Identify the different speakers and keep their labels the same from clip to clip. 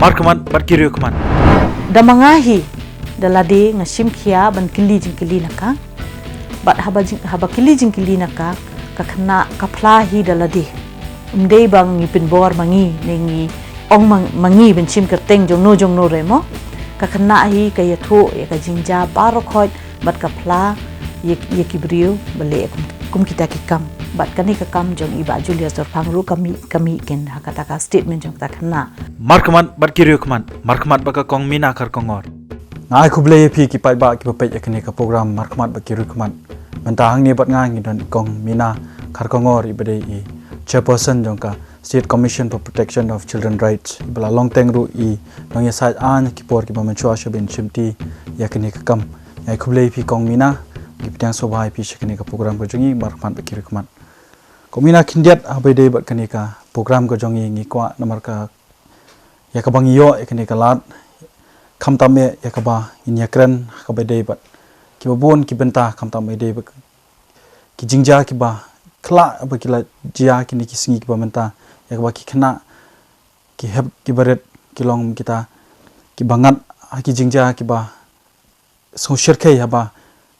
Speaker 1: Markhmat barki Riewkhmat.
Speaker 2: Damangahi dalade ngashim khia ban kili jingkili naka. Bat haba kili jingkili naka kakna kaplahi dalade. Umdei bang ngipin bor mangi nengi ong mangi benchim kerteng jong no remo. Kakna hi kaya tho ya ka jingja barokhot bat kapla ye kibriu bale kum kita kikam. Bat kani kakam jong iba Julia Sorpangru kami ken hakataka statement jong takna.
Speaker 1: Markhmat barki Riewkhmat. Markhmat baka kong Meena Khakongor.
Speaker 3: Ngai khuble pi ki pai ba ki papet yakni ka program Markhmat barki Riewkhmat. Mentang ni bat ngai dan kong Meena Khakongor ibade I chairperson jong ka State Commission for Protection of Children Rights bala long teng ru I nong ya side an ki por ki ba menchua shabin chimti yakni ka kam. Ngai khuble pi kong Meena ki pitiang sobai pi shakni ka program ko jongi Markhmat barki Riewkhmat. Komina kindiat abede bat kanika program ko jongi ngi kwa namar ka yakabang iyo yakni ka lat kham tame yakaba inyakran kabede bat ki babon ki benta kham tame de ki jingja ki ba khla ba ki la jia ki ni ki singi ki ba menta yakaba ki khna ki heb ki baret ki long kita ki bangat ki jingja ki ba so shirkai haba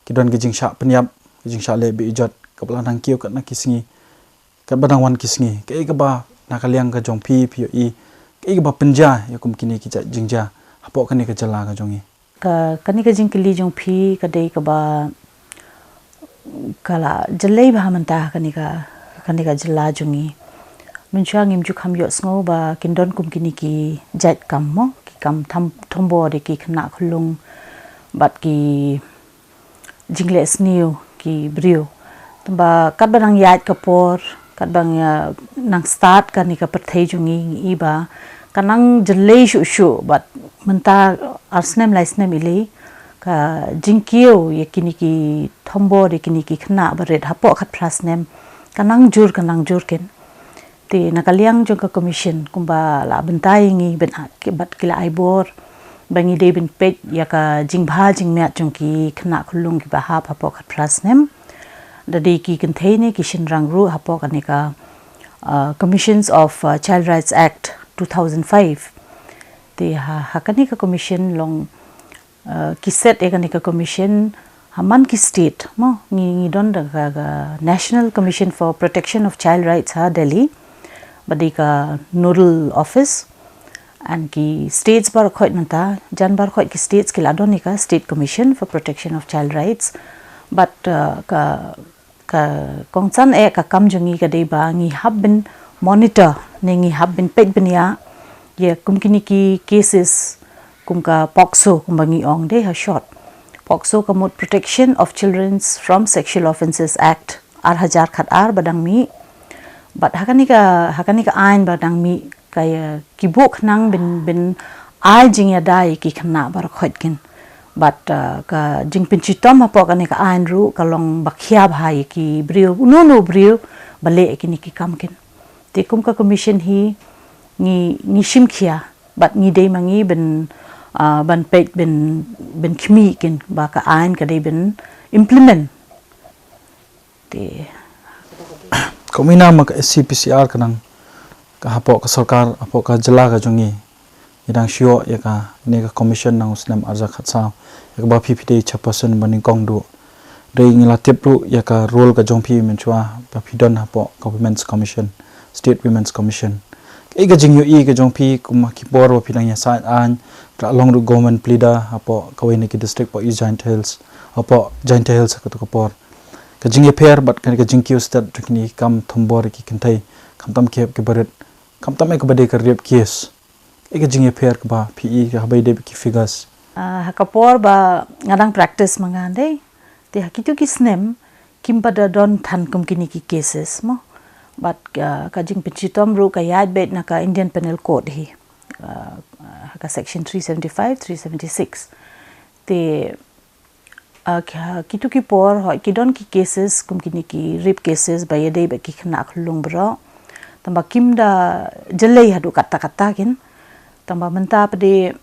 Speaker 3: ki don ki jingsha penyap ki jingsha le bi ijat kapla nang kiu kat na ki singi kat badang wan ki singi ke ka ba nakaliang ka jong pi I ke ba penja yakum kini ki jingja hapo kani ka jala ka jongi
Speaker 2: kani ka jingkili jong phi ka dei ka ba kala jalei ba manta kani ka jala jongi menchua ngim ju kham yo sngo ba kindon kum kini ki jat kam mo ki kam thombo de ki khna khulung bat ki jingle sniu ki brio tamba kat barang yat kapor kat bang nang start kani ka perthei jongi iba kanang jelei shu but menta arsnem laisnem ile ka jingkio yakini ki thombo de kini ki khna baret hapo khat plasnem kanang jur ken te nakaliang jong ka commission kumba la bentai ngi ben ke bat kila aibor bangi de ben pet ya ka jingbha jingmya jong ki khna khulung ki ba hapo khat plasnem dadi ki container ki shinrang ru hapo kanika Commissions of Child Rights Act 2005 te hakani ka commission long ki set ekani ka commission haman ki state mo ngi don da National Commission for Protection of Child Rights ha Delhi badi ka nodal office and ki states bar khoi nanta jan bar khoi ki states ki ladonika State Commission for Protection of Child Rights but ka kongchan ka kam jongi ka dei ba ngi habbin monitor nengi habbin pet benia ye kumkini ki cases kumka POXO kumbangi ong de ha short POXO kamut Protection of Children from Sexual Offences Act ar khat ar badang mi but hakani ka ain badang mi kaya kibuk nang bin ai jingya dai ki khna bar khot kin but ka jingpin chitom hapo kani ka ain ru kalong bakhia bhai ki brio no brio bale kini ki kamkin te kum ka commission hi ngi shimkhia but ngi dei mangi ban pet ben khmi kin ba ka ain ka dei ben implement te
Speaker 3: komina mak SCPCR kanang ka hapo ka sarkar hapo ka jala ka jongi idang shio ya ka ne ka commission nang uslam arja khatsa ya ba PPD chairperson baning kong du dei ngila tepru ya ka role ka jongpi menchua ba pidon hapo government's commission State Women's Commission e ga jingyo I ga jongpi kuma ki bor wa pinang ya sa an pra long ru government pleader hapo kawene ki district po I Giant Hills hapo Giant Hills ka to ka por ka jingye pair but kan ka jingkyo stat tukni kam thombor ki kintai kam tam kep ke baret kam tam ek bade ka rep case e ga jingye pair ka ba PE ka bai de ki figures
Speaker 2: hakapor ba ngadang practice mangande te hakitu ki snem kimpada don than kumkini ki cases mo but kajing pichitom ru ka yad bet na ka Indian Penal Code hi ka section 375 376 te kitu ki por ho ki don ki cases kumkini ki rape cases ba yedei ba ki khna khulung bro tamba kimda jalei hadu kata kin tamba menta pade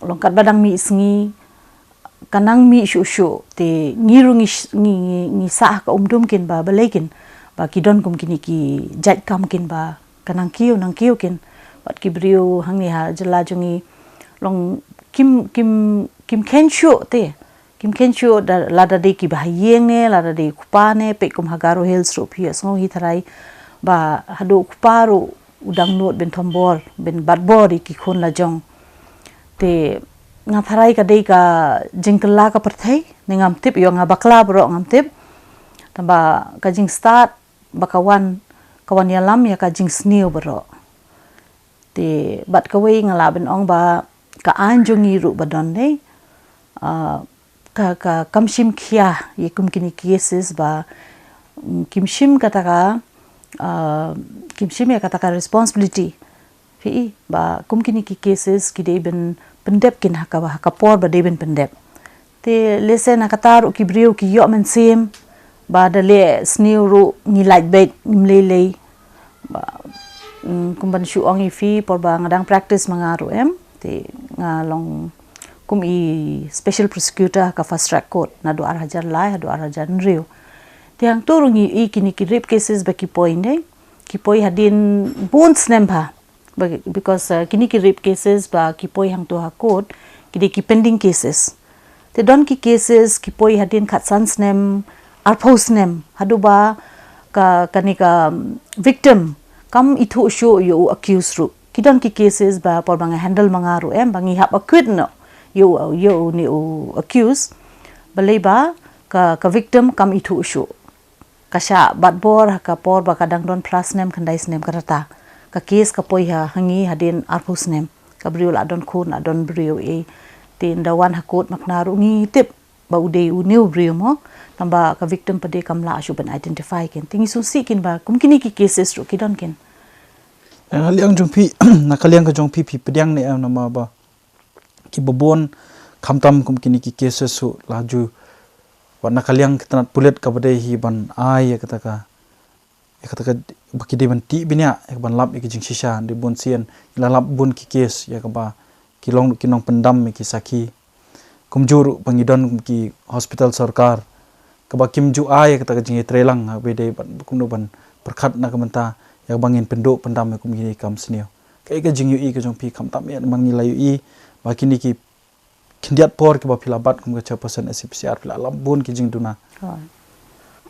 Speaker 2: longkat badang mi isngi kanang mi shu te ngiru ngi sah ka umdum kin ba balekin ba kidon kum kini ki jat kam kin ba kanang kiu nang kiu kin bat ki brio hang ni ha jala jungi long kim kensho te kim kensho da lada de ki bahayeng ne lada de kupa ne pe kum hagaro hills ro phi sngo hi tharai ba hado kupa ro udang not ben thombor ben badbor ki khon la jong te nga tharai ka dei ka jingkla ka perthai ningam tip yo nga bakla bro ngam tip tamba ka jing start bakawan kawan yalam ya ka jing sneo bro te bat ka wei nga la ben ong ba ka anjongi ru badon nei ka kamshim khia ye kum kini cases ba kimshim kataka kimshim ya kataka responsibility fi ba kum kini ki cases ki dei ben pendep kin hakapor ba dei ben pendep te lesen akatar ki brio ki yo men sem ba da le sneu ru ni light bait le ba kumban shu ongi fi por ba ngadang practice mangaru te nga long kum i special prosecutor ka fast track court na do arhajar lai do arhajar nriu te ang turungi i kini ki rape cases ba ki point nei ki poi hadin bones nemba because kini ki rape cases ba ki poi hang to ha court ki pending cases te don ki cases ki poi hadin khat sans nem arpos nem hadu ba ka kanika victim kam ithu show you accused ru kidon ki cases ba por banga handle mangaru bangi hap acquit no you ni accused balai ba ka victim kam ithu show kasha batbor ka por ba kadang don pras nem khandai nem karata ka case ka poi ha hangi hadin arpos nem ka briul adon khun adon brio e tin da wan hakot maknaru ngi tip ba ude u new brio mo tamba ka victim pade kamla ashu ban identify ken tingi su sikin ba kumkini ki cases ru kidon ken
Speaker 3: haliang jongpi nakaliang ka jongpi pi pediang ne nama ba ki bobon khamtam kumkini ki cases su laju wa nakaliang kitanat pulet ka bade hi ban ai kata baki de ban ti binya ek ban lap ki jing shisha de bon sien la lap bun ki case ya ka ba kilong kinong pendam ki saki kumjur pangidon ki hospital sarkar ka ba kimju ai kata jing trelang ha bede ban kumno ban perkhat na kamanta ya bangin pendo pendam kum gini kam sneo ka jing yu i ka jong pi kham tam ya mangi layu i ba kini ki kindiat por ki ba pilabat kum ka chapasan SPCR pila lambun ki jing duna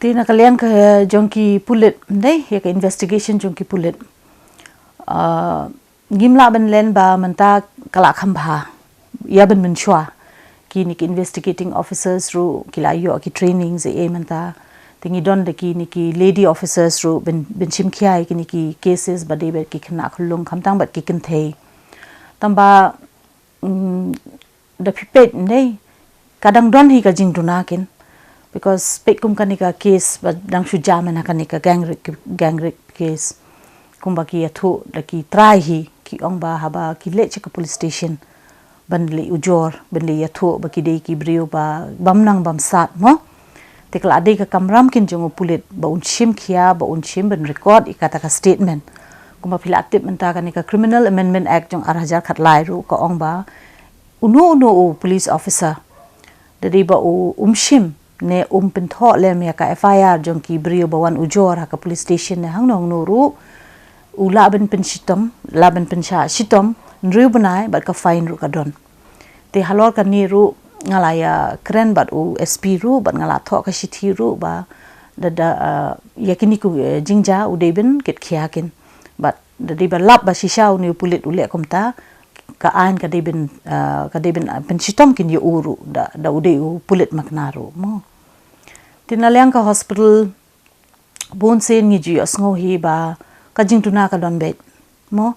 Speaker 2: tina kalian ka jongki pulit dei ya ka investigation jongki pulit gimla ban len ba manta kala khamba ya ban menshwa kini ki investigating officers ru kila yo ki trainings e manta tingi don de ki lady officers ru ben chim khiai kini ki cases ba de ki khna khulung khamtang ba ki kin thei tamba the pipet nei kadang don hi ka jing duna kin because pekum kanika case ba dang shu jamana kanika gang rape case kumba ki athu da ki try hi ki ong ba haba ki le che ka police station banli ujor banli athu ba ki dei ki brio ba bamnang bam sat mo tekla ade ka kamram kin jongo pulit ba unchim khia ba unchim ban record ikata ka statement kuma phila active menta kanika criminal amendment act jong arhajar khatlai ru ka ong ba uno police officer dari ba umshim ne pentho le me ka FIR jong ki brio bawan ujor ha ka police station ne hangnong nuru ulaben penshitom laben pensha shitom nru banai bat ka fine ru ka don te halor ka ni ru ngalaya kren bat SP ru bat ngala tho ka shithi ru ba da yakini ku jingja udeben ket khiakin bat da ba lap ba shisha uni pulit ule komta ka an ka deben penshitom kin yu uru da ude pulit maknaru mo tinaliang ka hospital bon sen ngi ji asngo hi ba ka jing tuna ka don bet mo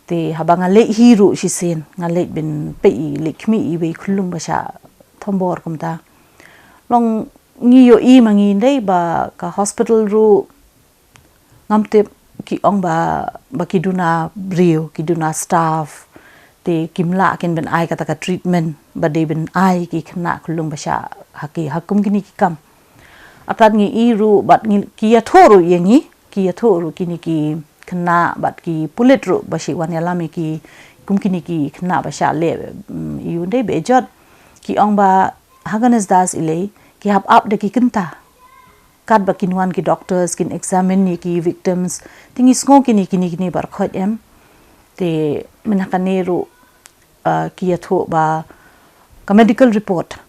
Speaker 2: te habanga le hiru shi sen ngale bin pe le khmi i be khulum ba sha thombor kumta long ngi yo i mangi dei ba ka hospital ru ngamte ki ong ba kiduna brio kiduna staff te kimla ken ben ai kata ka treatment ba de ben ai ki khna khulum ba sha hakum kini ki kam atat ngi iru bat ngi kia thoru yengi kia thoru kini ki khna bat ki pulit ru bashi wan yalami ki kumkini ki khna ba sha le yu de be jot ki ong ba haganes das ile ki hab up de ki kinta kat ba kinwan ki doctors kin examine ni ki victims tingi sngo kini bar khot em te menakaneru kia thu ba ka medical report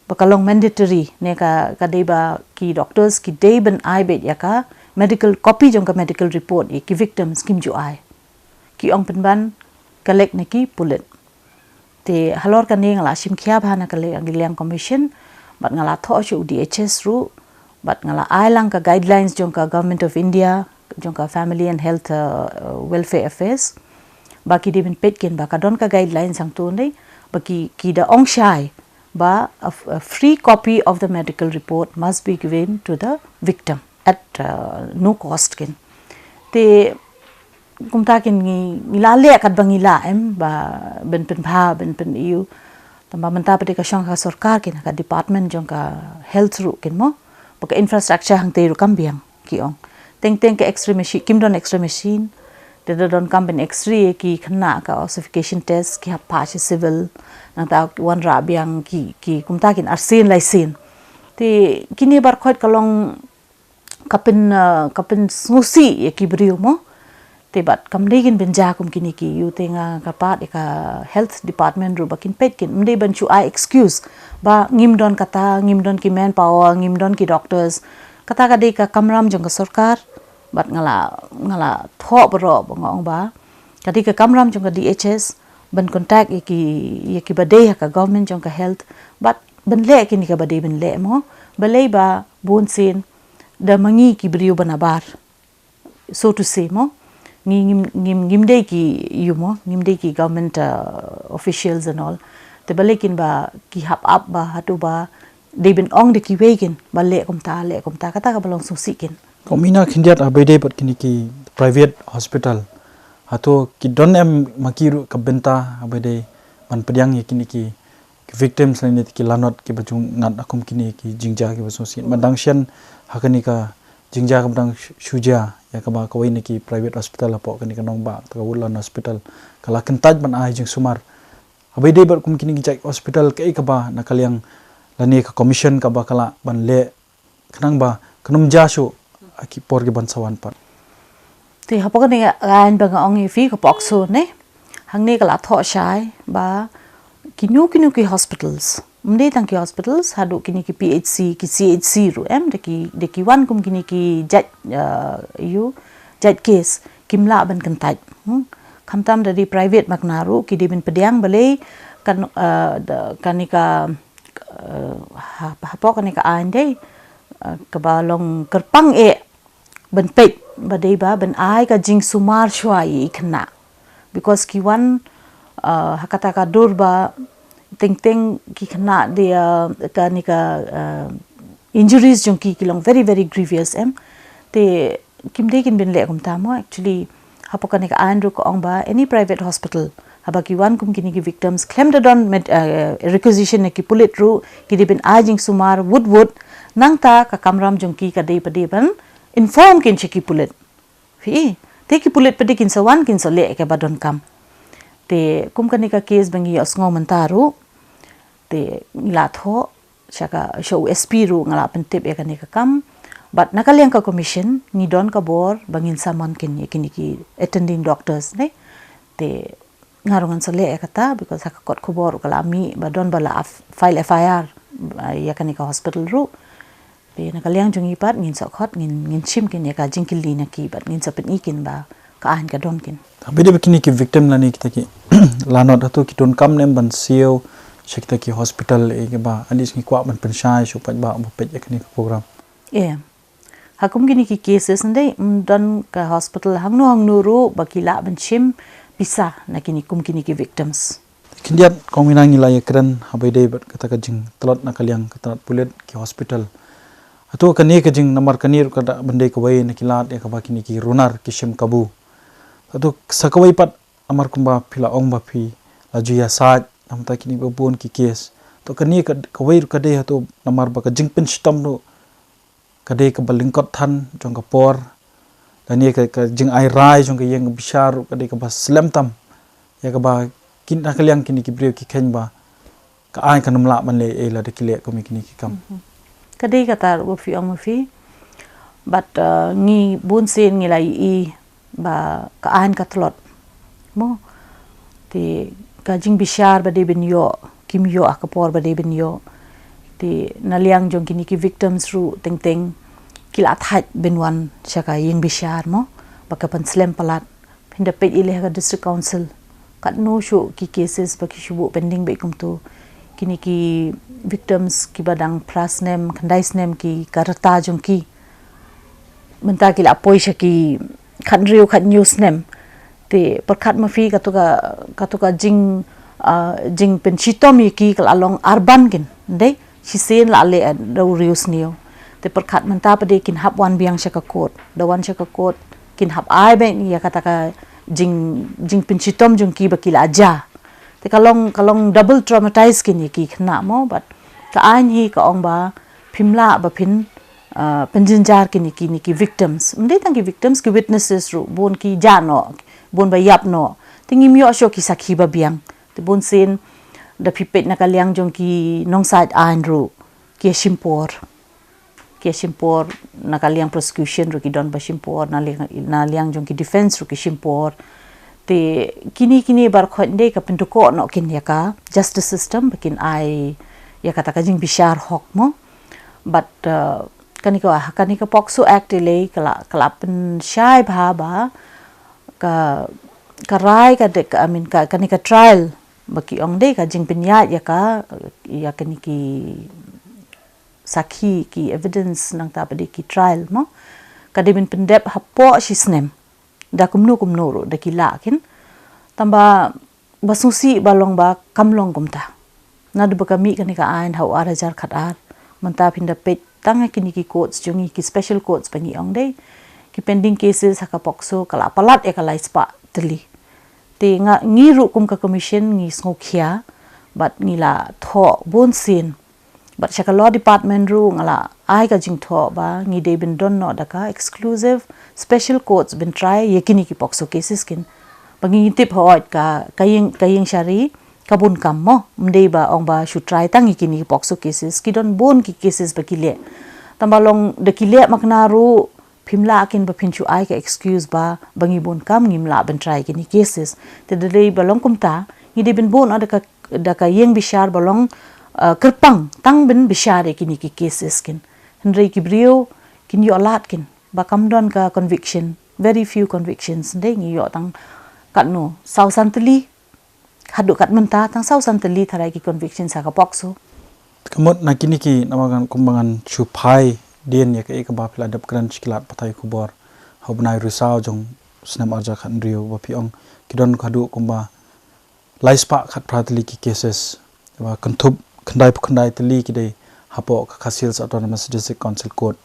Speaker 2: ba kalong mandatory ne ka deba ki doctors ki deben ai bet ya ka medical copy jong ka medical report ki victims kim ju ai ki ong penban collect ne ki pulit te halor ka ne ngala sim khia bhana ka le angilang commission bat ngala tho chu DHS ru bat ngala ailang ka guidelines jong ka government of India jong ka family and health welfare affairs ba ki deben petkin ba ka don ka guidelines sang tu nei ba ki da ong shai ba a free copy of the medical report must be given to the victim at no cost kin te kumta kin ngila le kat bangila ba ben pen bha ben pen iu tamba menta pati ka shang ka sarkar kin ka department jong ka health ru kin mo ba ka infrastructure hang te ru kam biang ki ong teng ka x-ray machine kim don x-ray machine te don kam ben x-ray ki khna ka ossification test ki ha pa civil nang ta wan ra biang ki kumta kin arsin lai sin te kini bar khot kalong kapin ngusi ki briu mo te bat kam degin benja kum kini ki yu tenga kapat ka health department ru bakin pet kin mde ban chu I excuse ba ngim don kata ngim don ki manpower ngim don ki doctors kata ka de ka kamram jong ka sarkar bat ngala tho bro ngong ba kadi ka kamram jong ka DHS ban contact ki bade ka government jong ka health bat ban le kini ka bade ban le mo balei ba bon sin da mangi ki brio banabar so to say mo ngim de ki yumo ngim de ki government officials and all te balekin ba ki hap up ba hatu ba de bin ong de ki wegen ba le komta kata ka balong susikin
Speaker 3: komina khindiat abede pat kini ki private hospital hato ki don em makiru ka benta abede man pediang ye kini ki victims lain ki lanot ki bajung ngat akum kini ki jingja ki basosin mandang sian hakani ka jingja ka badang shuja ya ka ba kawai ni ki private hospital apo kani ka nong ba ka wulan hospital kala kentaj ban ai jing sumar abede bar kum kini ki hospital ke ka ba nakaliang lani ka commission ka ba kala ban le kanang ba kanum jasu aki por ki ban sawan pat
Speaker 2: te hapo ka ni gan ba ong fi ka pokso ne hang ne kala tho shai ba kinu ki hospitals mde tang ki hospitals hadu kini ki PHC ki CHC ru em de ki wan kum kini ki jat case kimla ban kantai khamtam dari private maknaru ki dibin pediang balei kan kanika hapo kanika ande ka balong kerpang ban pet badei ba ban ai ka jing sumar shwai khna because ki wan hakata ka durba ting ki khna dia kanika injuries jong ki long very grievous em te kimde kin bin le kum tamo actually hapo kanika andru ko ong ba any private hospital haba ki wan kum kini ki victims claim don requisition ki pulit ru ki dibin ajing sumar wood nang ta ka kamram jong ki ka dei pade ban inform kin ki pulit fi te ki pulit pade kin sawan kin so le ke badon kam te kum kanika case bangi osngo mantaru te latho chaka show SP ru ngala pentip ya kanika kam but nakaliang ka commission ni don ka bor bangin saman kin ki attending doctors ne te ngarungan sale kata because hakot khobor kala mi badon bala file FIR ya kanika hospital ru te nakaliang jungi pat ngin sokhot ngin chim kin ya ka jingkili na ki bat ngin sapin ikin ba ka an ka don kin
Speaker 3: abede kini ki victim lani kita ki lanot hatu ki don kam nem ban sieu shikta ki hospital ke ba anis ni kwa ban penshai supat ba pet ekni program
Speaker 2: hakum gini ki cases ndai dan ka hospital hangnu ru bakila ban chim bisa na kini kum kini ki victims
Speaker 3: kindiat komina ngila ye kran habede bat kata ka jing telot na kaliang kata pulet ki hospital atu kani ka jing namar kanir kada bande ka wai na kilat ya ka ba kini ki runar ki shim kabu atu sakawai pat amar kumba phila ong ba phi laju ya sa namta kini babon ki case to kani ka wai ka de hatu namar ba ka jing pen stom no kade ka balingkot than jong ka por dani ka jing ai rai jong ka yeng bishar kade ka ba slam tam ya ka ba kin nakaliang kini ki breu ki khen ba ka ai kanum la man le la de kile ko mi kini ki kam
Speaker 2: kade ka tar wo fi ong fi but ngi bun sen ngi lai i ba ka an ka thlot mo ti ka jing bishar bade bin yo kim yo akapor bade bin yo ti naliang jong kini ki victims ru teng teng kila that bin wan shaka ying bishar mo baka pan slem palat pinda pet ile ka district council kat no shu ki cases baki shubu pending be kum tu kini ki victims ki badang prasnem khandais nem ki karata jong ki menta kila poi shaki khan riu khat news nem te perkhat mafi katuka jing jing pen chitomi ki kal along urban kin dei si sen la le do rius neo te perkhat menta pade kin hap wan biang shaka court the one shaka court kin hap ai be ni ya kataka jing pen chitom jung ki bakila aja te kalong double traumatized kin ki khna mo but ka ain hi ka ong ba phimla ba phin penjinjar ki victims mde tang ki victims ki witnesses ru bon ki jano bon ba yap no tingi myo sho ki sakhi ba biang te bon sen da pipet na kalyang jong ki nong side ain ru ki shimpor na kalyang prosecution ru ki don ba shimpor na liang jong ki defense ru ki shimpor te kini bar khonde ka pintu ko no kin yaka justice system bakin ai ya kata ka jing bishar hok mo but kanika pokso act le kala pen shai ba ka rai ka de I mean ka kanika trial baki ong de ka jing pinya ya kaniki sakhi ki evidence nang ta pade ki trial mo ka de bin pendep hapo shisnem da kumno ro da ki lakin tamba basusi balong ba kamlong gumta na du bakami kanika ain hau arajar khatar manta pinda pet tanga kini ki courts jungi ki special courts pani ong dei ki pending cases haka pokso kala palat e kala spa teli te nga ngiru kum ka commission ngi sngokya but ngila tho bon sin but shaka law department ru ngala ai ka jing tho ba ngi de bin don no daka exclusive special courts bin try yekini ki pokso cases kin bangi tip hoit ka kaying shari kabun kam mo mdei ba ong ba should try tangi kini pokso cases ki don bon ki cases ba kile tambalong de kile makna ru phimla akin ba phinchu ai ka excuse ba bangi bon kam ngimla ben try kini cases te de balong kumta ngi de bin bon da ka yeng bishar balong kerpang tang bin bishar kini ki cases kin hendrei ki brio kin yo lat kin ba kam don ka conviction very few convictions de ngi yo tang katno sausantli hadu kat menta tang sausantli tharai ki conviction sa ka pokso
Speaker 3: kamot na kini ki namagan kumbangan chupai den ya ke ba phla dap kran chiklat pathai khubor hobnai rusau jong snam arja khan rio ba piong kidon khadu kumba laispa khat pratli ki cases ba kantup khandai tli ki dei hapo khasil autonomous district council court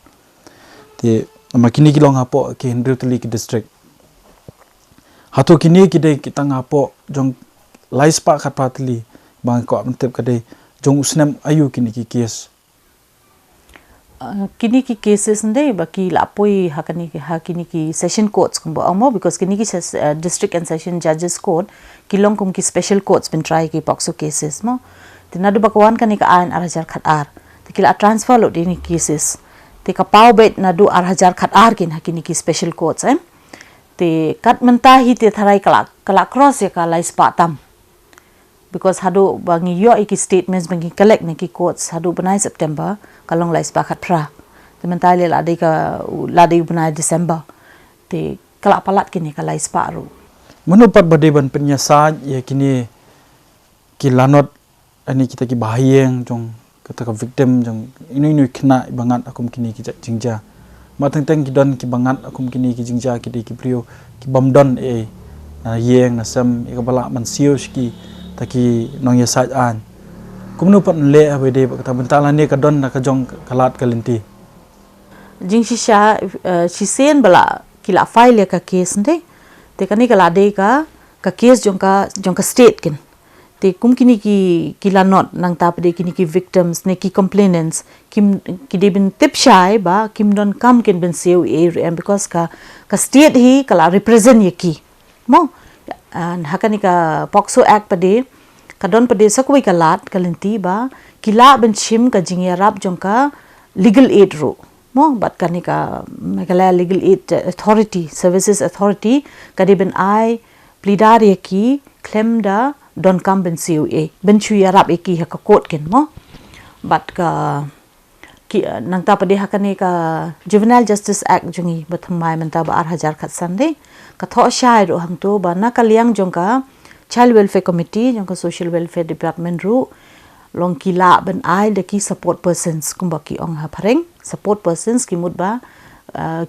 Speaker 3: te makini ki long hapo ki hindu tli ki district hato kini ki dei kitang hapo jong laispa khat pratli bang ko amtep ka dei jong usnam ayu kini ki case
Speaker 2: kini ki cases ndei baki lapoi hakini ki session courts kumbo amo because kini ki district and session judges court kilong kum ki special courts bin try ki pokso cases mo tinadu bakwan kani ka an arajar khatar tikila transfer lo dini cases te ka pau bet nadu arajar khatar kin hakini ki special courts te kat menta hi te tharai kala cross ya kala ispatam because hadu bangi yo iki statements bangi collect ne ki courts hadu banai September kalong la ispa khatra te menta le la dei banai December te kala palat kini kala ispa ru
Speaker 3: menupat bade ban penyasa ya kini kilanot ani kita ki bahayeng jong kata ka victim jong ini kena bangat akum kini ki jingja mateng teng ki don ki bangat akum kini ki jingja ki di ki brio ki bamdon na yeng na sam ka bala man siu ki taki nong ya saj an kumnu pat le abede kata bentala ne ka don na ka jong kalat kalinti
Speaker 2: jing shisha sen bala kila file ka case nde te kani kala de ka case jong ka state kin te kum kini ki kila not nang tap de kini ki victims ne ki complainants kim ki de bin tip shai ba kim don kam kin bin seu and because ka state hi kala represent ye ki mo and hakani ka pokso act pade kadon pade sakoi kalat kalinti ba kila ben chim ka jingya rap jong ka legal aid ro mo but kani ka megala legal aid authority services authority kadi ben ai plidar ki claim da don kam ben COA ben chu yarap ki ha ka court ken mo but ka ki nang ta pade hakane ka Juvenile Justice Act jungi bathmai man ta ba 8000 khat san de ka tho shai ro hang to ba na ka liang jong ka Child Welfare Committee jong ka Social Welfare Department ru long ki la ben ai de ki support persons kumba ki ong ha phareng support persons ki mut ba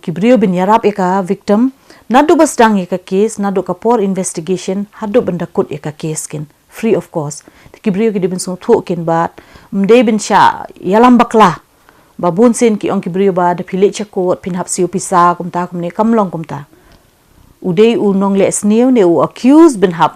Speaker 2: ki brio bin yarap eka victim nadu bas dang eka case nadu ka por investigation hadu benda kut eka case kin free of cost ki brio ki dibin sung thu kin bat mde bin sha yalam bakla babun sen ki ong ki brio ba de phile chakot pin hap siu pisa kumta kumne kamlong kumta udei u nong le sneu ne u accuse bin hap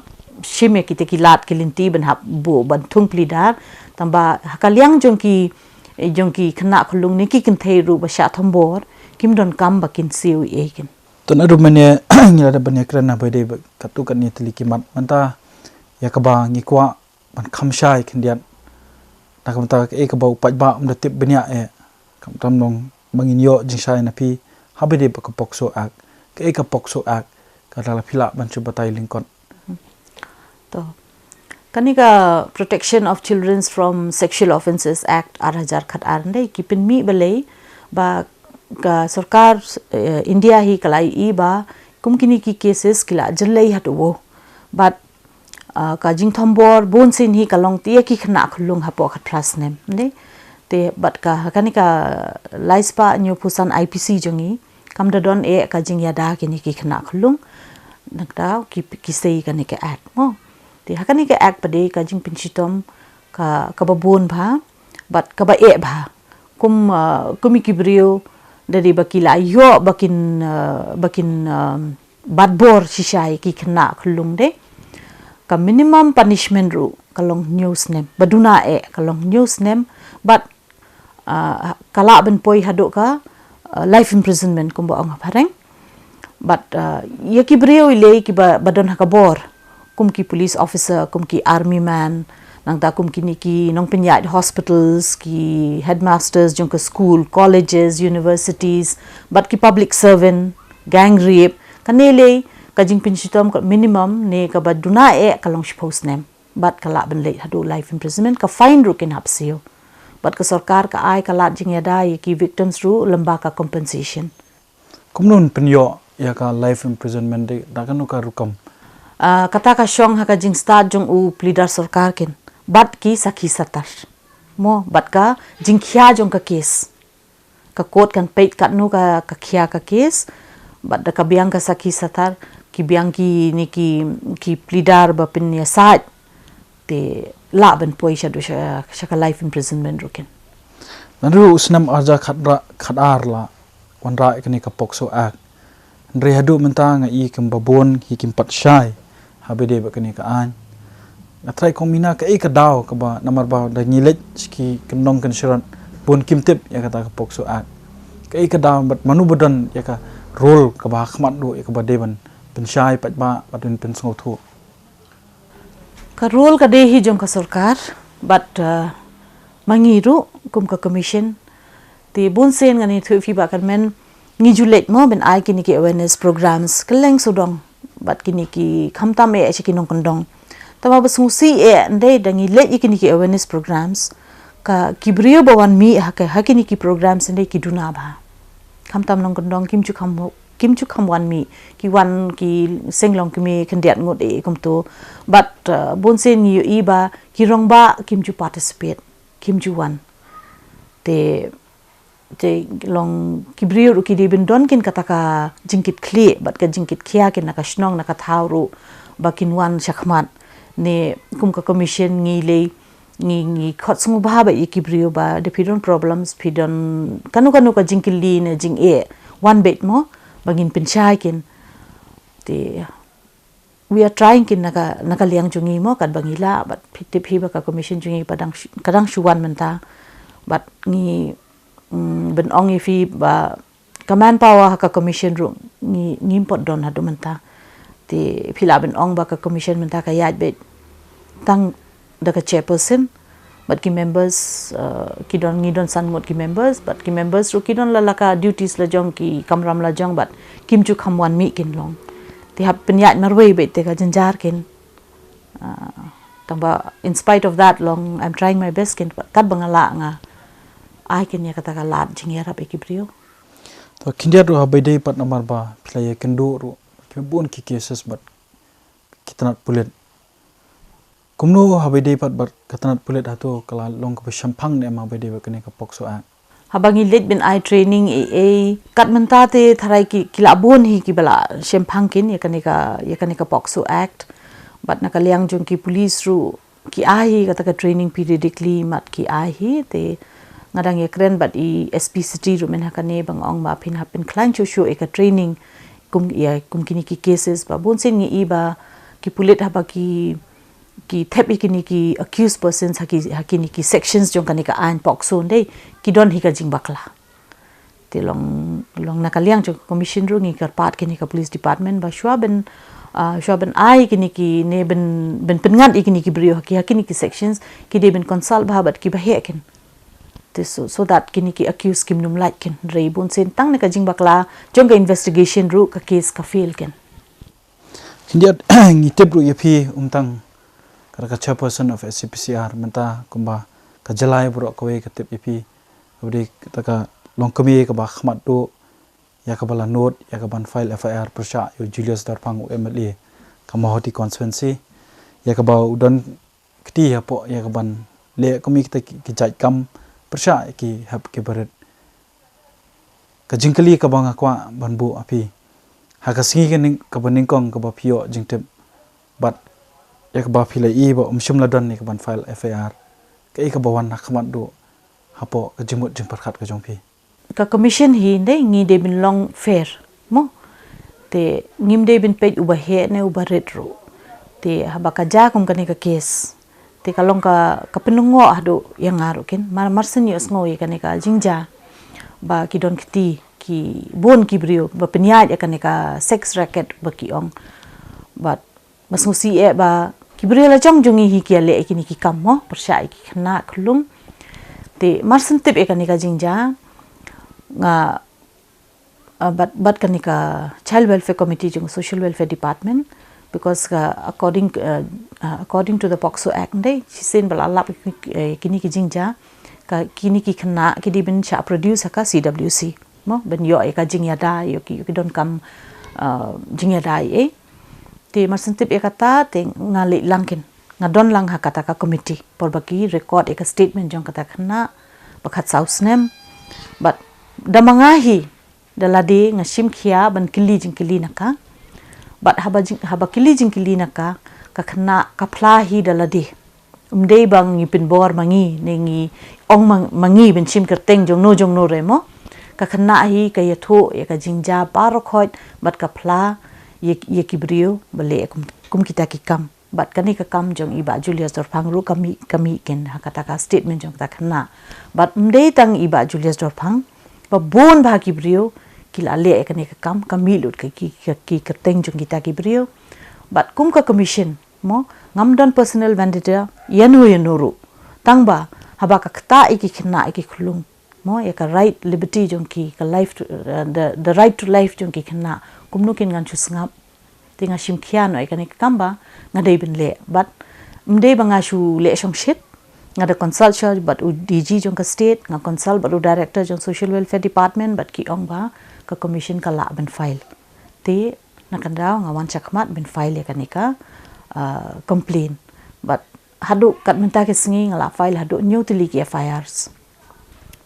Speaker 2: shime ki te ki lat ki linti bin hap bo ban thung plidar tamba hakaliang jongki khna khulung ne ki kin thei ru ba sha thambor kim don kam ba kin siu e kin
Speaker 3: ton adu mane ngila da bane krana bai dei katu kan ni tli ki mat manta yakaba ngi kwa ban khamshai khindian takamta e ka bau paj ba um da tip banya e kam tam nong mangin yo jingsai na pi habide ba ka pokso ak ke ka pokso ak ka la phila ban chu batai lingkon
Speaker 2: to kanika Protection of Children from Sexual Offences Act 8000 khat arnde kipin mi balei ba ka sarkar India hi kalai i ba kumkini ki cases kila jalai hatuwo but ka jingthambor bonsin hi kalong tia ki khna khulung hapo khatras nem ne te but ka kanika laispa nyu pusan IPC jongi kamda don e ka jingya da kini ki khna khulung nakta ki sei kanika act mo te hakanika act pade ka jing pinchitom ka babon bha but ka ba e bha kumi kibrio dari bakila yo bakin badbor sishai ki khna khulung de ka minimum punishment ru kalong news nem baduna e kalong news nem but kala ben poi hadok ka life imprisonment kumbo ang pareng but yaki breu ile ki badon hakabor kumki police officer kumki army man nang ta kumki niki nong pinyat hospitals ki headmasters jong ka school colleges universities but ki public servant gang rape kanele kajing pinchitom minimum ne ka baduna e kalong suppose nem but kala ben late hadu life imprisonment ka fine ru kin hapsio but ka sarkar ka ai kala jing yada ki victims ru lamba ka compensation
Speaker 3: kumnun pinyo ya ka life imprisonment de dakanu ka rukam
Speaker 2: kata ka shong ha ka jing start jong u pleader sarkar kin bat ki sakhi satar mo bat ka jing khya jong ka case ka court kan peit kat nu ka khya ka case bat da ka biang ka sakhi satar ki biang ki ni ki pleader ba pin ya sat te la ben poi sha do sha ka life imprisonment rukin
Speaker 3: naru usnam arja khadar la wanra ikni ka pokso ak ndre hadu mentang i kim babon hi kim pat shai habede ba kani ka an atrai komina ka ka daw ka ba namar ba da ngilet ki kendong kan shiran bon kim tip ya kata ka pokso ak ka daw bat manu bodan ya ka role ka ba khmat do ya ka ba deban penshai pat ba patun pen sngau thu
Speaker 2: ka role ka de hi jong ka sarkar but mangiru kum ka commission ti bun sen ngani thu fi ba kan men ngi julet mo ben ai kini ki awareness programs keleng sudong bat kini ki khamtam e chi kinong kondong tama basungsi e ndai dangi let ikini ki awareness programs ka kibrio bawan mi hakini ki programs ndai ki duna ba khamtam nong kondong kimchu kham wan mi ki wan ki senglong ki mi khandiat ngot e kumto but bonsen yu iba ki rongba kimchu participate kimchu wan te long kibrio ru ki dibin don kin kataka jingkit kli but ka jingkit khia kin naka shnong naka thawru bakin wan shakhmat ne kum ka commission ngi khot sungu ba ba ikibrio ba de pidon problems pidon kanu ka jingkili ne jing e one bit mo bangin pinchai kin te we are trying kin naka liang jungi mo kan bangila but pitip hi ba ka commission jungi kadang shuwan menta but ni ben ongi fi ba command power ka commission ru ni pot don hadu menta ti phila ben ong ba ka commission menta ka yat bet tang da ka chairperson but ki members ki don san ngot ki members but ki members ru ki don la ka duties la jong ki kamram la jong but kim chu khamwan mi kin long ti hap penyat marway be te ka janjar kin tamba in spite of that long I'm trying my best kin kat bangala nga ai kin ya kata ka lat jingya rap ekibrio
Speaker 3: to kindia ro habede pat namar ba play kendo ro pebon ki cases but kitanat pulet kumno habede pat bar kitanat pulet ato kala long ka shampang ne ma habede ba kene ka pokso a
Speaker 2: habangi let bin I training e kat menta te tharai ki kilabon hi ki bala shempang kin ya kanika pokso act but nakaliang jong ki police ru ki ai kata ka training periodically mat ki ai te ngadang ye kren but I SP city ru men hakane bang ong ma pin hapin klan chu e ka training kum kini ki cases ba bon sen ngi ba ki pulit haba ki thep kini ki accused persons hakini ki sections jong kanika an pokso dei ki don hi ka jing bakla te long nakaliang jong commission ru ngi kar pat kini ka police department ba shwaben ai kini ki ne ben pengat kini ki brio hakini ki sections ki de ben consult ba bat ki ba heken so that kini ki accuse kim num like ken rei bon sen tang ne ka jing bakla jong ka investigation ru ka case ka fail ken
Speaker 3: kindia ngite bro yepi umtang ka chairperson of SCPCR menta kumba ka jalai bro ko we ka tip yepi abdi taka long kami ka ba khmat do ya ka bala note ya ka ban file FIR persha yo Julius Darpang MLA ka mahoti constituency ya ka ba udon kti ya po ya ka ban le kami kita ki jai kam persha ki hab ke barat ka jingkali ka banga kwa banbu api ha ka singi ken ka baning kong ka ba pio jingtem but ya ka ba phila I ba umshum ladon ni ka ban file FIR ka ka bawan khmat do hapo ka jimut jing perkhat ka jongpi
Speaker 2: ka commission hi ndai ngi de bin long fair mo te ngim de bin page uba he ne uba retro te haba ka ja kum kani ka case te ka long ka penungo ado yang ngaru ken marsen yos ngoi kani ka jingja ba ki don kiti ki bon ki brio ba penyat ya kani ka sex racket ba ki ong but masmusi e ba ki brio la jong jongi hi ki le kini ki kam mo persai ki khna khulung te marsen tip e kani ka jingja nga but kanika child welfare committee jung social welfare department because according to the POCSO act dei sisen bala lap kini ki jingja ka kini ki khna ki di bin cha produce ka CWC mo ben yo e ka jingya da yo ki don kam jingya da e te marsentip e kata te ngali langkin ngadon lang ha kata ka committee por baki record e ka statement jong kata khna bakhat south nem but damangahi dalade ngashim khia ban kili jingkili naka but haba kili jingkili naka ka khna ka phlahi dalade umdei bang ipin bor mangi nengi ong mangi ben chim kerteng jong no remo ka khna hi ka yatho ya ka jingja parokhot but ka phla ye kibrio bale kum kita ki kam but kani ka kam jong iba Julius Dorphang ru kami ken hakata ka statement jong ta khna but umdei tang iba Julius Dorphang ba bon ba ki brio kila le ekane ka kam kamilut ki kerteng jong kita ki brio but kum ka commission mo ngamdon personal vendetta yanu tangba haba ka kta iki khna iki khulung mo ya ka right liberty jong ki ka life to, the right to life jong ki khna kumnu kin ngan chusngap tinga shim khiano ekane ka kamba ngadei bin le but mdei banga shu le shong shit ngada consult charge but DG jong ka state nga consult but director jong social welfare department but ki ong ba ka commission ka la ben file te nakandao nga wan chakmat ben file ya kanika complain but hadu kat menta ke singi nga la file hadu new tili ki FIRs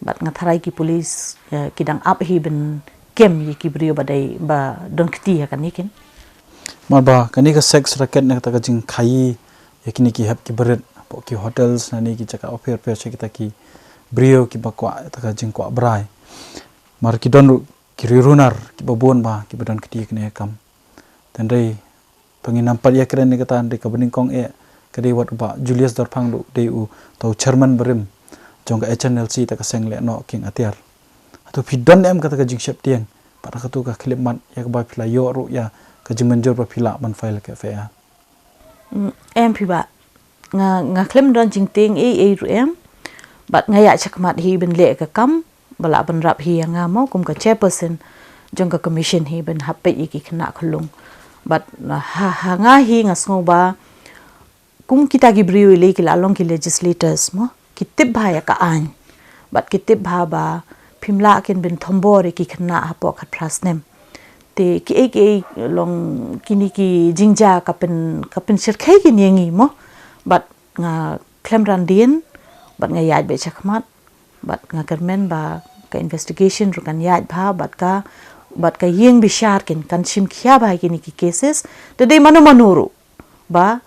Speaker 2: but nga tharai ki police kidang up hi ben kem yi ki brio badai ba don kti ya kanikin
Speaker 3: marba kanika sex racket na ta ka jing khai yakini ki hab ki baret ki hotels nani ki chaka offer pe kita ki brio ki bakwa ta ka jing kwa brai mar ki don ki runar ki babon ba ki badan ki ne kam tandai penginam par ya kren ni kata ande ka bening kong e kadi wat ba Julius Dorphang du deu to chairman berim jong ka HNLC ta ka seng le no king atiar to pidon em kata ka jing shep tiang para ka tu ka khilman ya ka ba phila yo ru ya ka jing manjor ba phila ban file ka fa
Speaker 2: em phi ba nga klem don jing ting e ru em but nga ya chakmat hi ben le ka kam bala ban rap hi nga mo kum ka chairperson jong ka commission hi ben happe ki khna khulung but ngahi ngasngo ba kung kita gi brio ile ki lalong ki legislators mo kitip ba ya ka an but kitip ba phimla ken bin thombore ki khna hapo khat prasnem te ki long kini ki jingja kapin sirkhai ki nengi mo but nga klemran din but nga yaj be chakmat but nga kermen ba ka investigation ru kan yaj bha but ka yeng bishar kan sim khia ba kini ki cases te de manu manuru ba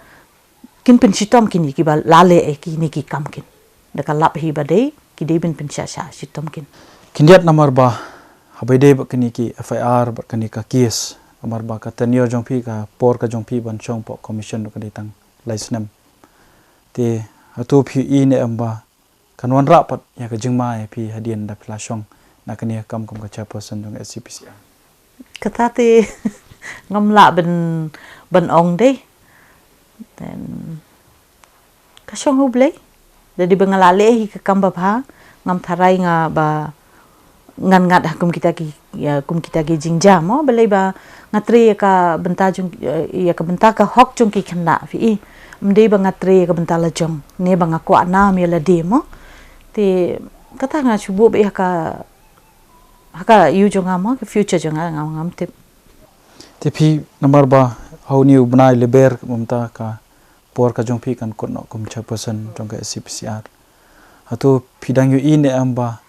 Speaker 2: kin pin sitom kini ki ba lale kini ki kam kin da ka lap hi ba de ki de bin pin sha sitom kin
Speaker 3: kindiat namar ba habede ba kini ki FIR ba kini ka case amar ba ka tenio jongpi ka por ka jongpi ban chong po commission ka ditang laisnem te atu phi ne amba kanwan rapat ya ka jingma phi hadien da plasong na kani kam ka chairperson jong SCPC
Speaker 2: kata te ngamla ben ong de then kasong huble jadi bengalale hi ka kamba bha ngam tharai nga ba ngat kum kita ki jingja mo belai ba ngatri ka benta jung ya ka benta ka hok jung ki khna fi mde ba ngatri ka benta la jong ne ba nga kwa na me la de mo te kata nga chubo be haka yu jong mo future jong ngam
Speaker 3: te phi number ba how new banai leber mamta ka por ka jong phi kan kon kum chairperson jong ka SCPCR atu phidang yu ne amba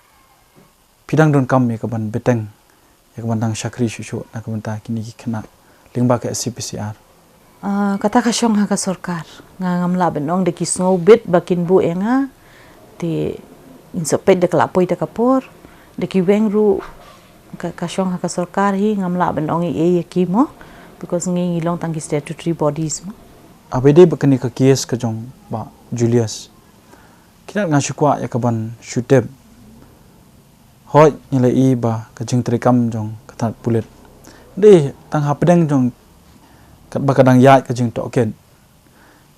Speaker 3: pidang don kam ka ban beteng ya ban dang shakri shu na ka banta kini ki khna lingba ka SCPCR
Speaker 2: kata ka shong ha ka sarkar nga ngamla benong de ki snow bit bakin bu enga te insopet de kala poi de kapor de ki wengru ka shong ha ka sarkar hi ngamla benong e ki mo because ngi long tang ki statutory bodies mo
Speaker 3: abede bakani ka case ka jong ba Julius kina nga shukwa ya ka ban shutep hoi nilai ba ka jing trikam jong katat pulit de tang hapdeng jong kat ba kadang ya ka jing token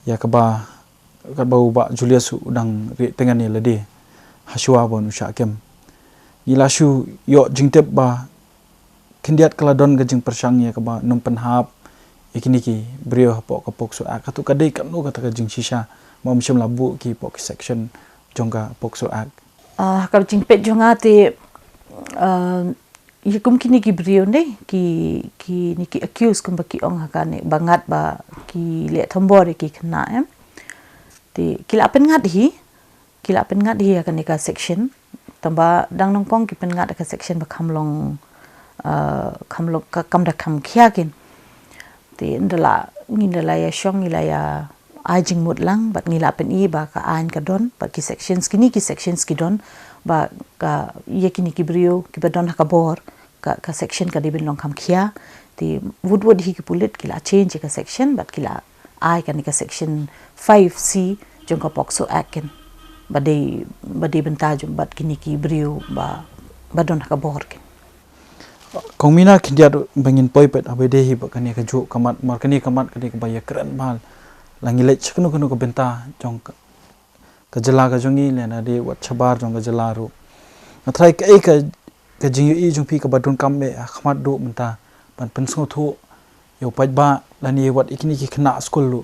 Speaker 3: ya ka ba Julius udang ri tengan ni lade haswa bon usha kem ila shu yo jing tep ba kindiat kala don ka jing persang ya ka ba num penhap ikini ki brio hapo ka pokso ak tu kadai kan no kata ka jing shisha ma mshim labu ki pok section jong ka pokso ak
Speaker 2: ka jing pet jonga te kum kini ki brio ne ki ni ki accuse kum ba ki ong ha ne bangat ba ki le thombore ki khna em te kila pen ngat hi ka ne ka section tamba dang nong pong ki pen ngat ka section ba khamlong ka kam da kham khia kin te ndala ya shong ila ya ajing mut lang bat ngila pen ba ka an ka don ba ki sections ki don ba ka ye kini ki brio ki badon ha ka bor ka section ka dibin long kham khia ti wood hi ki pulit kila change ka section but kila ai ka ni ka section 5C jong ka pokso aken ba de benta jong bat kini ki brio ba badon ha ka bor ken
Speaker 3: Komina kindiat bangin poi pet abede hi bakani ka ju kamat markani kamat kani ka baya keren mal langi lech kunu ka benta jong ka jala ka jongi le na de wat chabar jong ka jala ru athrai ka jingu i jong pi ka badun kam me khmat do benta ban penso thu yo paj ba lani wat ikini ki khna school lu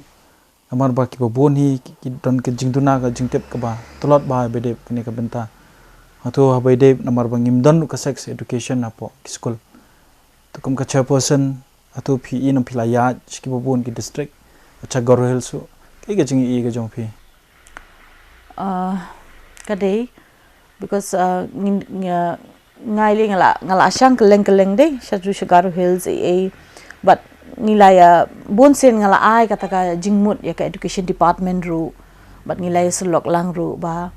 Speaker 3: amar ba ki bon hi ki don ka jingduna ka jingtep ka ba tolot ba bede kani ka benta atau habede namar bangim don ka sex education apo school to kum ka chairperson atau PE nam pilaya ski bobon ki district acha goro helsu ke ga jingi ga jong phi
Speaker 2: kadai because ngai le ngala asang keleng de shaju shagaru hills but nilaya bon sen ngala ai kata ka jingmut ya ka education department ru but nilaya selok lang ru ba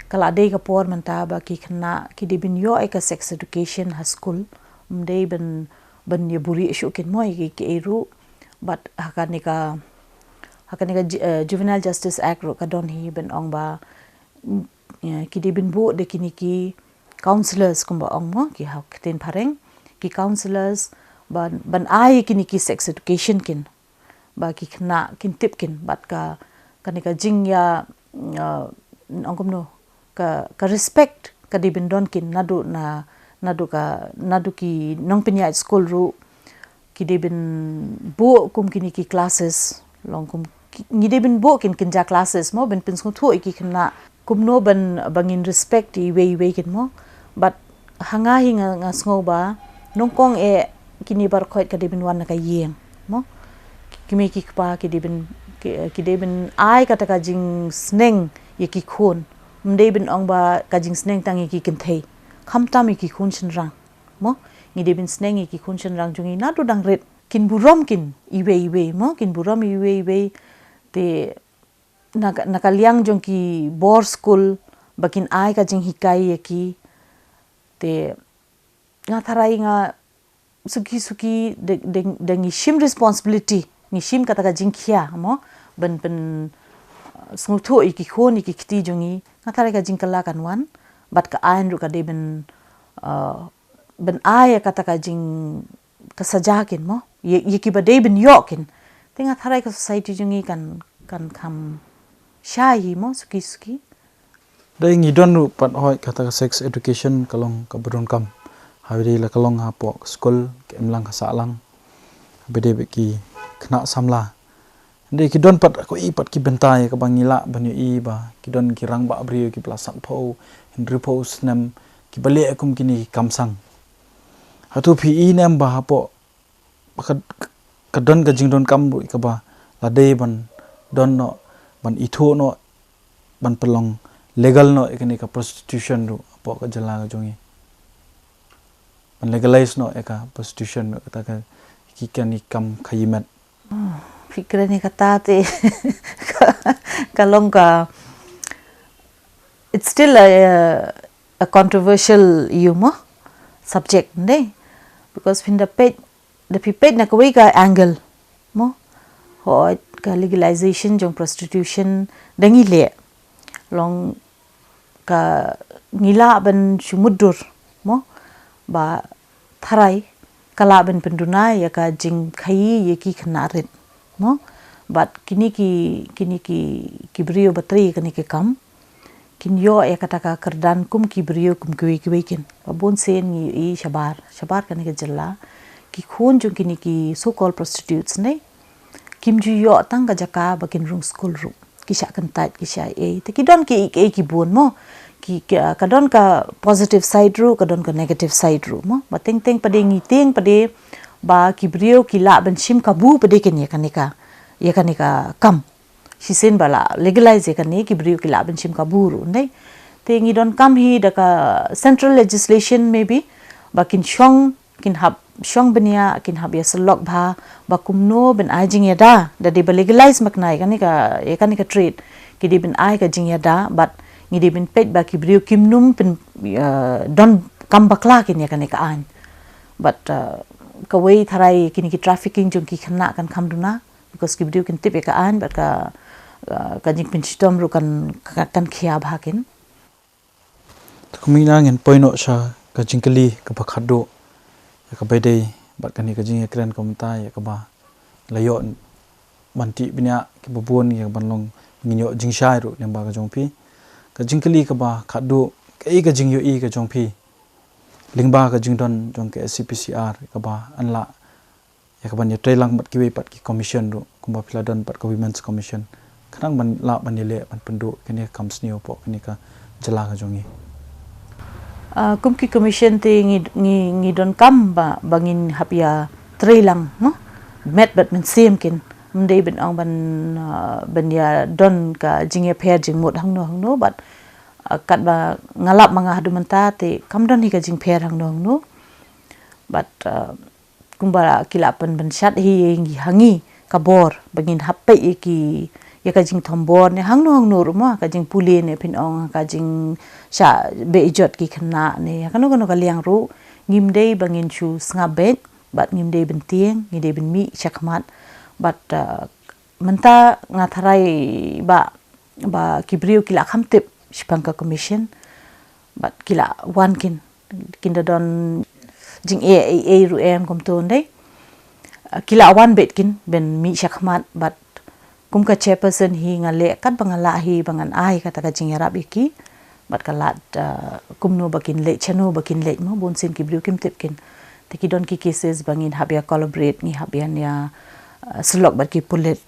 Speaker 2: kala de ka por manta ba ki khna ki dibin yo ka sex education ha school mde ben ye buri ishu kin moi ki ru but hakanika juvenile justice act ro ka don hi ben ong ba ki dibin bu de kini ki counselors kumba ong mo ki ha ten pareng ki counselors ban ai kini ki sex education kin ba ki khna kin tip kin but ka kanika jing ya ongkom no ka respect ka dibin don kin nadu ki nong pinya school ru kide bin bo kum kini ki classes long kum ngide bin bo kin kinja classes mo ben pin thu iki khna kum no ban bangin respect I we kin mo but hanga hi nga sngo ba nong kong e kini bar khoit ka debin wan ka yeng mo kimi ki pa ki debin ai kata ka jing sneng ye ki khon mde bin ong ba ka jing sneng tang ye ki kin thei kham tam ki khun chin rang mo ngi debin sneng ye ki khun chin rang jungi na tu dang ret kin burom kin iwe mo kin burom iwe te nakaliang jong ki bor school bakin ai ka jing hikai ye ki te nga tharai nga suki dengi shim responsibility ni shim kata ka jing khia mo ben smutho iki khoni ki kiti jongi nga tharai ka jing kala kan wan bat ka ain ru ka de ben ai kata ka jing ka sajakin mo ye ki ba de ben yokin te nga tharai ka society jongi kan kham shai mo suki
Speaker 3: dai ngi don ru pat hoi kata sex education kalong ka burun kam habide la kalong ha po school kemlang ka salang habide be ki khna samla de ki don pat ko I pat ki bentai ka bangila banyu I ba ki don ki rang ba bri ki plasan pho hindri pho snam ki bale akum kini kamsang hatu phi I nem ba ha po ka don ka jing don kam ru ka ba la de ban don no ban itho no ban pelong legal no ekani ka prostitution ru apo ka jala ka jongi ban legalize no eka prostitution no kata ka kikani kam khayimat
Speaker 2: fikra ni kata te kalong ka it's still a controversial subject ne because fin the page na kawai ka angle mo ho ka legalization jong prostitution dangi le long ka ngila ban sumudur mo ba tharai kala ban penduna ya ka jing khai ye ki khnarit mo but kini ki brio batri kini ki kam kin yo ya kata ka kerdan kum ki brio kum ki kin babon sen I shabar kani ke jalla ki khon jung kini ki so called prostitutes ne kim ju yo tang ka jaka bakin room school ru kisha kan tat kisha e te ki don ki bon mo ki kadon ka positive side ru kadon ka negative side ru mo bateng pade ngi teng pade ba ki brio ki la ban shim ka bu pade ken ye kanika kam shi sen bala legalize kan ne ki brio ki la ban shim ka bu ru nei te ngi don kam hi da ka central legislation maybe bakin shong kin hab shong benia kin hab ya selok bha ba kumno ben ajing ya da de legalize maknai kanika trade ki de ben ai ka jing ya da but ngi de bin pet ba ki brio kimnum pen don kam bakla kin ya kanika an but ka wei tharai kini ki trafficking jong ki khna kan khamduna because ki brio kin tip ka an but ka jing pin stom ru kan khia bha kin
Speaker 3: kumina ngen poino sha ka jingkali ka bakhado ya ka bede bat kani ka jing ekran komta ya ka ba layo banti binya ki bubun ya banlong nginyo jingshai ru lemba ka jongpi ka jingkali ka ba khado ka jing yo I ka jongpi lingba ka jingdon jong ke SCPCR ka ba anla ya ka ban ya trailang bat ki we pat ki commission ru kumba philadon pat ka women's commission khanang ban la ban le ban pendu kini company opo kini ka jala ka jongi
Speaker 2: kumki commission te ngi don kam ba bangin hapia trailang no met bat men sem kin mdei ben ong ban ya don ka jingya pher jing mot hang no but kat ba ngalap manga hadu menta te kamdon hi ka jing pher hang no but kumbara kilapan ban shat hi ngi hangi kabor bangin happe ki ya ka jing thombor ne hang no ruma ka jing pule ne phin ong ka jing sha be ijot ki khna ne kanu ka liang ru ngimdei bangin chu sngabe but ngimdei ben tieng ngidei ben mi chakmat but menta ngatharai ba kibrio kila khamtip shipangka commission but kila one kinda don jing a ru em kom ton dei kila one bet kin ben mi chakmat but kum ka chairperson hi ngale kat bangala hi bangan ai kata ka jing yarab iki bat kalat kumno bakin le chano bakin le mo bon sin kibrio kim tip kin te Tikidon ki cases bangin habia collaborate ni habian ya selok bat ki pulit.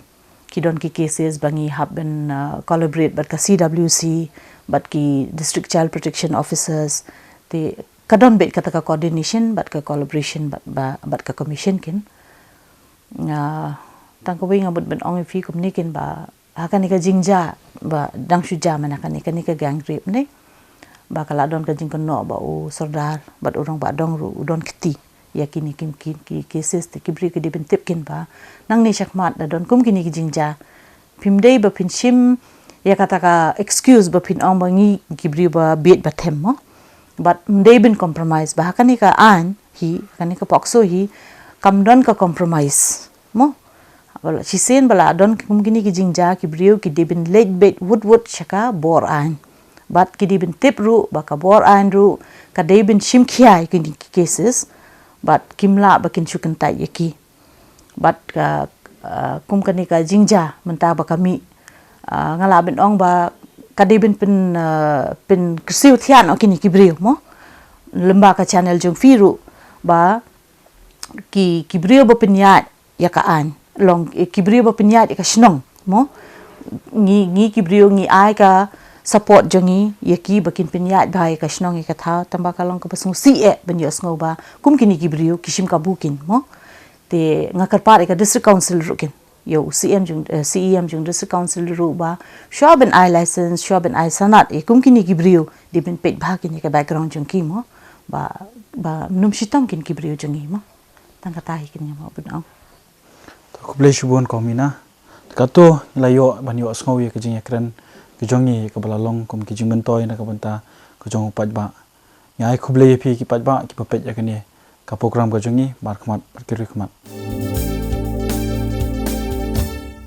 Speaker 2: Kidon ki cases bangi haben collaborate bat ka CWC, bat ki District Child Protection Officers. Ti kadon bet kata ka coordination bat ka collaboration bat ka commission kin. Tang ko ngabut ben ong fi kumnikin ba hakan ni ka jingja ba dang suja manakan ni ka gang rape ni. Ba kala don ka jing kono ba u sordar bat orang ba dong ru udon kiti ya kini ki cases te kibri ke dibin tipkin ba nang ni Riewkhmat da don kum kini ki jingja pimdei ba pinshim ya kata ka excuse ba pin ong bangi kibri ba bet ba them mo but mdei bin compromise ba hakan ni ka an hi kan ni ka pokso hi kam don ka compromise mo bala chisen bala don kum kini ki jingja kibri ki dibin late bet wood chaka bor an bat ki dibin tip ru ba ka bor an ru ka dibin shim khiai kini cases bat kimla bakin chukan tai yaki bat ka kum kani ka jingja menta ba kami ngala bin ong ba ka dibin pin krisiu thian okini kibriu mo lemba ka channel jong firu ba ki kibriu ba pinyat ya ka an long kibriu ba pinyat ka shnong mo ngi kibriu ngi ai ka support jongi yaki bakin pinyat bhai ka shnong ka tha tamba kalong ka pasung si ben yos ngoba kum kini kibriu kishim ka bukin mo te ngakar par ka district council rukin yo CM jung district council ru ba shoben I license shoben I sanat kum kini kibriu dibin pet bha kini ka background jong ki mo ba num shitam kin kibriu jongi mo tangka tahi kini mo bunang
Speaker 3: ko ble shubon ko Meena kato layo banyo asngawi ka jing ekran kijongi ka balalong kum kijing bentoy na ka banta kujong pajba nyai khuble phi ki pajba ki papet ya kani ka program ka jongi Markhmat Riewkhmat